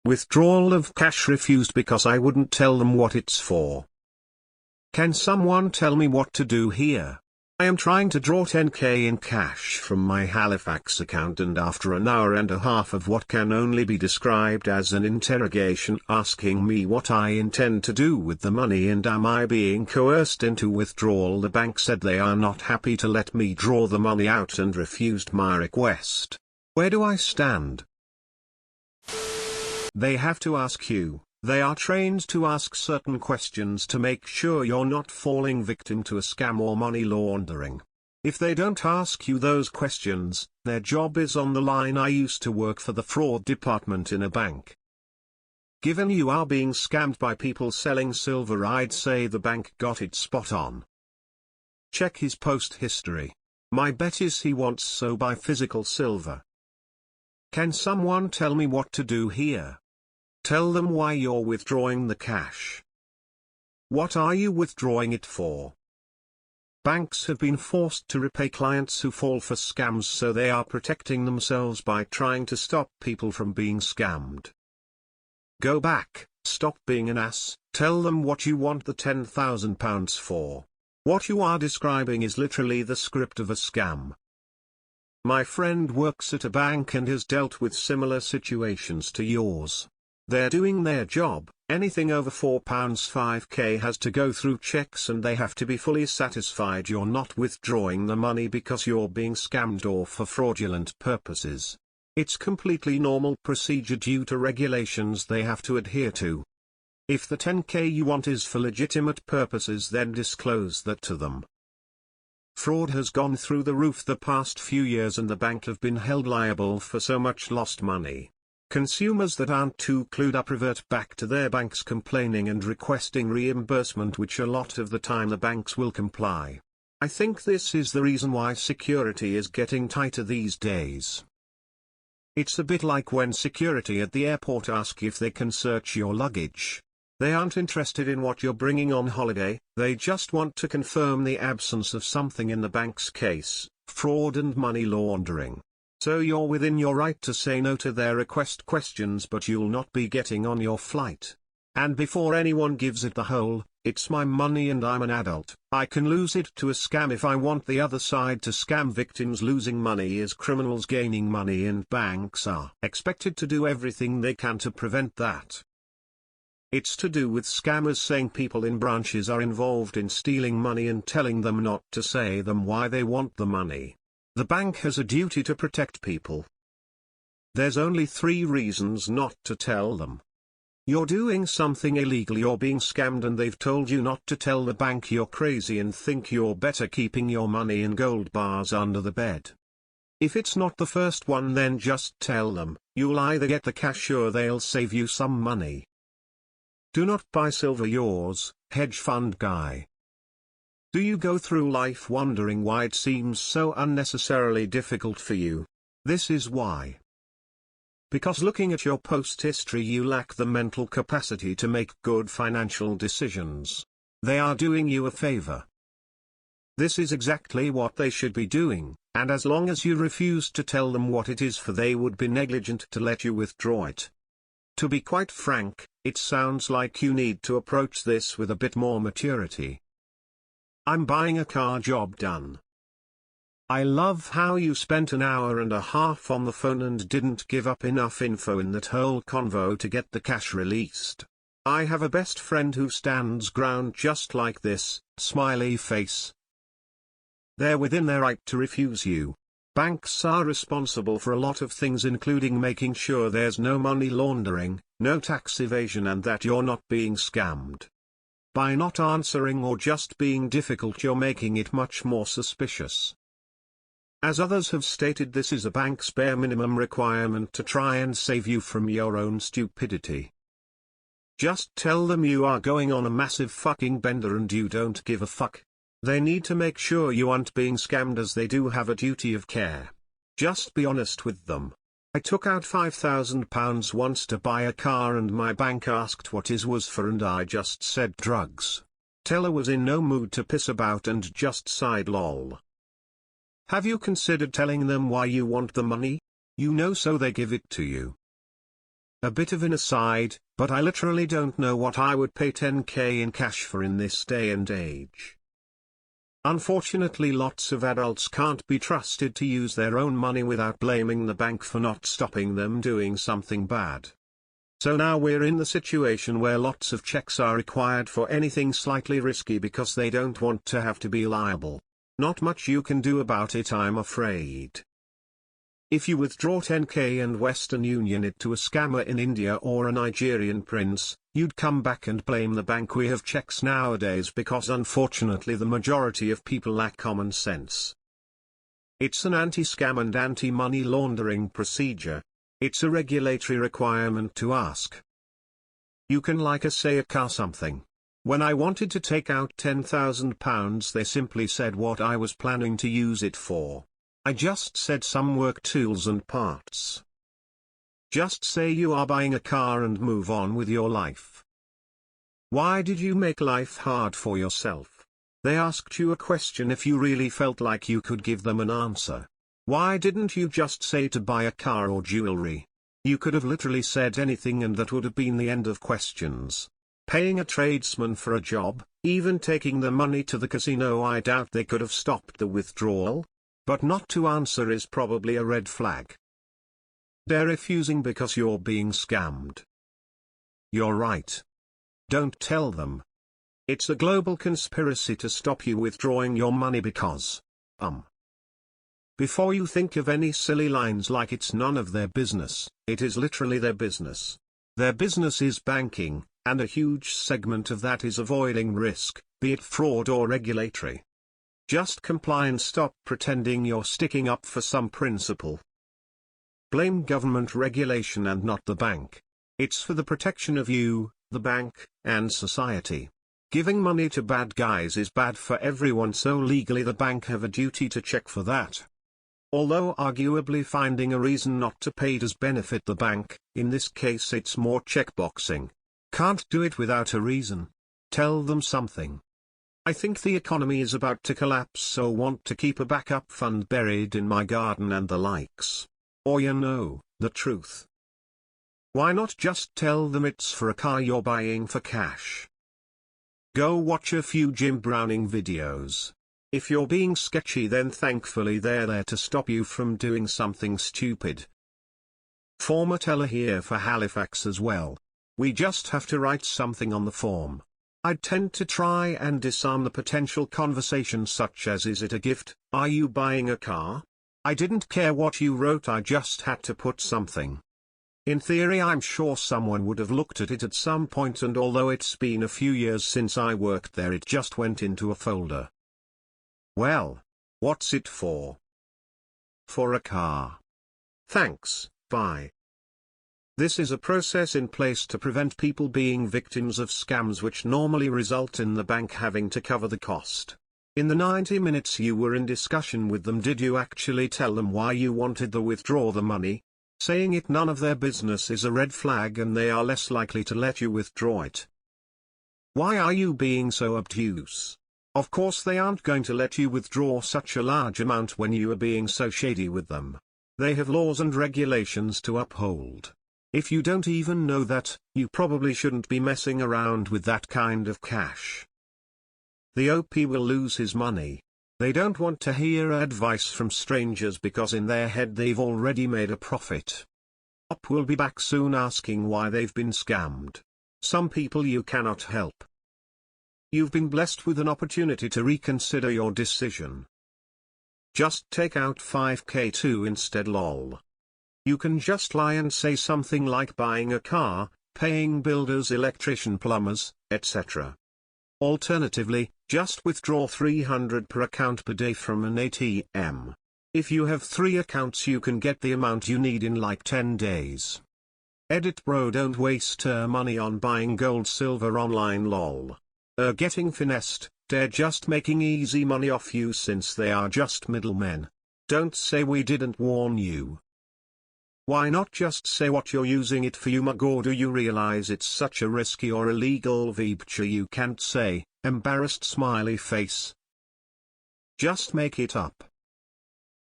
Withdrawal of cash refused because I wouldn't tell them what it's for. Can someone tell me what to do here? I am trying to draw 10k in cash from my Halifax account, and after an hour and a half of what can only be described as an interrogation asking me what I intend to do with the money and am I being coerced into withdrawal, the bank said they are not happy to let me draw the money out and refused my request. Where do I stand? They have to ask you. They are trained to ask certain questions to make sure you're not falling victim to a scam or money laundering. If they don't ask you those questions, their job is on the line. I used to work for the fraud department in a bank. Given you are being scammed by people selling silver, I'd say the bank got it spot on. Check his post history. My bet is he wants so buy physical silver. Can someone tell me what to do here? Tell them why you're withdrawing the cash. What are you withdrawing it for? Banks have been forced to repay clients who fall for scams, so they are protecting themselves by trying to stop people from being scammed. Go back, stop being an ass, tell them what you want the £10,000 for. What you are describing is literally the script of a scam. My friend works at a bank and has dealt with similar situations to yours. They're doing their job. Anything over £4 5k has to go through checks and they have to be fully satisfied you're not withdrawing the money because you're being scammed or for fraudulent purposes. It's completely normal procedure due to regulations they have to adhere to. If the 10k you want is for legitimate purposes, then disclose that to them. Fraud has gone through the roof the past few years and the bank have been held liable for so much lost money. Consumers that aren't too clued up revert back to their banks complaining and requesting reimbursement, which a lot of the time the banks will comply. I think this is the reason why security is getting tighter these days. It's a bit like when security at the airport ask if they can search your luggage. They aren't interested in what you're bringing on holiday, they just want to confirm the absence of something, in the bank's case, fraud and money laundering. So you're within your right to say no to their request questions, but you'll not be getting on your flight. And before anyone gives it the whole, it's my money and I'm an adult, I can lose it to a scam if I want the other side to scam. Victims losing money is criminals gaining money, and banks are expected to do everything they can to prevent that. It's to do with scammers saying people in branches are involved in stealing money and telling them not to say them why they want the money. The bank has a duty to protect people. There's only 3 reasons not to tell them. You're doing something illegal, you're being scammed, and they've told you not to tell the bank you're crazy and think you're better keeping your money in gold bars under the bed. If it's not the first one, then just tell them. You'll either get the cash or they'll save you some money. Do not buy silver. Yours, hedge fund guy. Do you go through life wondering why it seems so unnecessarily difficult for you? This is why. Because looking at your post history, you lack the mental capacity to make good financial decisions. They are doing you a favor. This is exactly what they should be doing, and as long as you refuse to tell them what it is for, they would be negligent to let you withdraw it. To be quite frank, it sounds like you need to approach this with a bit more maturity. I'm buying a car, job done. I love how you spent an hour and a half on the phone and didn't give up enough info in that whole convo to get the cash released. I have a best friend who stands ground just like this, smiley face. They're within their right to refuse you. Banks are responsible for a lot of things, including making sure there's no money laundering, no tax evasion, and that you're not being scammed. By not answering or just being difficult, you're making it much more suspicious. As others have stated, this is a bank's bare minimum requirement to try and save you from your own stupidity. Just tell them you are going on a massive fucking bender and you don't give a fuck. They need to make sure you aren't being scammed, as they do have a duty of care. Just be honest with them. I took out £5,000 once to buy a car and my bank asked what it was for and I just said drugs. Teller was in no mood to piss about and just sighed lol. Have you considered telling them why you want the money? You know, so they give it to you. A bit of an aside, but I literally don't know what I would pay 10k in cash for in this day and age. Unfortunately, lots of adults can't be trusted to use their own money without blaming the bank for not stopping them doing something bad. So now we're in the situation where lots of checks are required for anything slightly risky because they don't want to have to be liable. Not much you can do about it, I'm afraid. If you withdraw 10k and Western Union it to a scammer in India or a Nigerian prince, you'd come back and blame the bank. We have checks nowadays because unfortunately the majority of people lack common sense. It's an anti-scam and anti-money laundering procedure. It's a regulatory requirement to ask. You can say a car something. When I wanted to take out £10,000 they simply said what I was planning to use it for. I just said some work tools and parts. Just say you are buying a car and move on with your life. Why did you make life hard for yourself? They asked you a question if you really felt like you could give them an answer. Why didn't you just say to buy a car or jewelry? You could have literally said anything and that would have been the end of questions. Paying a tradesman for a job, even taking the money to the casino, I doubt they could have stopped the withdrawal. But not to answer is probably a red flag. They're refusing because you're being scammed. You're right. Don't tell them. It's a global conspiracy to stop you withdrawing your money because, Before you think of any silly lines like it's none of their business, it is literally their business. Their business is banking, and a huge segment of that is avoiding risk, be it fraud or regulatory. Just comply and stop pretending you're sticking up for some principle. Blame government regulation and not the bank. It's for the protection of you, the bank, and society. Giving money to bad guys is bad for everyone, so legally the bank have a duty to check for that. Although arguably finding a reason not to pay does benefit the bank, in this case it's more checkboxing. Can't do it without a reason. Tell them something. I think the economy is about to collapse, so want to keep a backup fund buried in my garden and the likes. Or the truth. Why not just tell them it's for a car you're buying for cash? Go watch a few Jim Browning videos. If you're being sketchy, then thankfully they're there to stop you from doing something stupid. Former teller here for Halifax as well. We just have to write something on the form. I'd tend to try and disarm the potential conversation such as, is it a gift, are you buying a car? I didn't care what you wrote, I just had to put something. In theory I'm sure someone would have looked at it at some point, and although it's been a few years since I worked there it just went into a folder. Well, what's it for? For a car. Thanks, bye. This is a process in place to prevent people being victims of scams which normally result in the bank having to cover the cost. In the 90 minutes you were in discussion with them, did you actually tell them why you wanted to withdraw the money? Saying it none of their business is a red flag, and they are less likely to let you withdraw it. Why are you being so obtuse? Of course they aren't going to let you withdraw such a large amount when you are being so shady with them. They have laws and regulations to uphold. If you don't even know that, you probably shouldn't be messing around with that kind of cash. The OP will lose his money. They don't want to hear advice from strangers because in their head they've already made a profit. OP will be back soon asking why they've been scammed. Some people you cannot help. You've been blessed with an opportunity to reconsider your decision. Just take out 5k too instead, lol. You can just lie and say something like buying a car, paying builders, electrician, plumbers, etc. Alternatively, just withdraw 300 per account per day from an ATM. If you have 3 accounts you can get the amount you need in like 10 days. Edit bro, don't waste money on buying gold silver online, lol. Getting finessed, they're just making easy money off you since they are just middlemen. Don't say we didn't warn you. Why not just say what you're using it for, you mug, or do you realize it's such a risky or illegal feature you can't say, embarrassed smiley face? Just make it up.